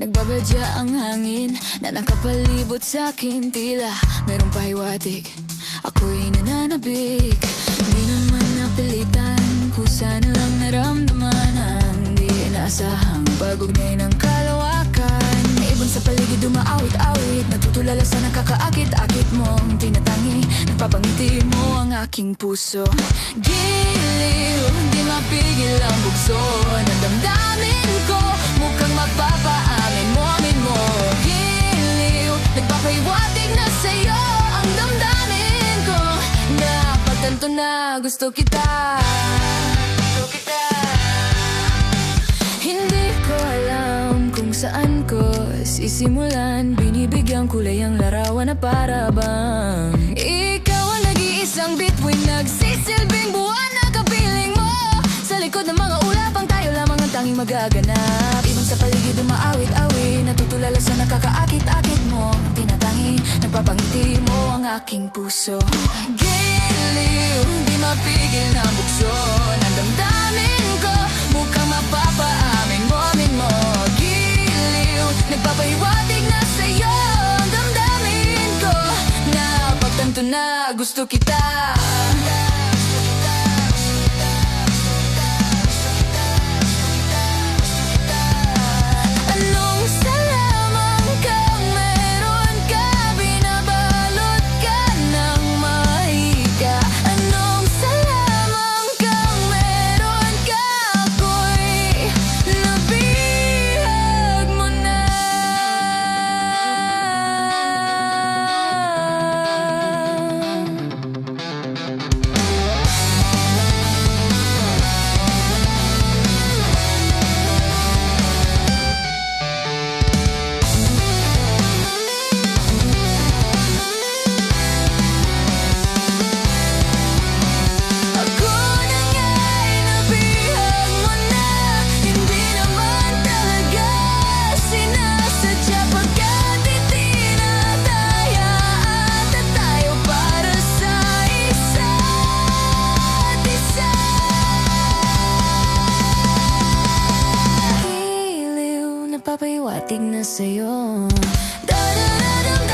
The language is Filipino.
Nagbabadya ang hangin na nakapalibot sa'kin. Tila merong pahiwatig, ako'y nananabik. Di naman napilitan, kusa na lang naramdaman ang di inaasahang pag-ugnay ng kalawakan. May ibon sa paligid dumaawit-awit, natutulala sa nakakaakit-akit mong tinatangi. Nagpapangiti mo ang aking puso. Giliw, di mapigil ang bugso ng damdamin ko. Mukhang magpapaamin mo, amin mo. Giliw, nagpapahiwatig na sa'yo ang damdamin ko. Napagtanto na gusto kita. Hindi ko alam kung saan ko sisimulan. Binibigyan kulay ang larawan na para bang ikaw ang nag-iisang bituin, nagsisilbing buwan na kapiling mo. Sa likod ng mga ulapang tayo lamang ang tanging magaganap. Ibang sa paligid umaawit-awit, natutulala sa nakakaakit-akit mo. Tinatangi, nagpapangiti mo ang aking puso. Giliw, di mapigil na bukso ng damdamin ko. Mukhang mapapaamin mo, amin mo. Giliw, nagpapahiwatig na sa'yo ang damdamin ko. Napagtanto na gusto kita. Anong salamang kang meron ka, binabalot ka ng mahika. Anong salamang kang meron ka, ako'y nabihag mo na. Ako na nga'y nabihag mo na. Hindi naman talaga sinasadya, pagkat itinataya at tayo para sa isa't isa. Giliw, napapahiwatig na sa'yo. Da-da-da-dam-dam.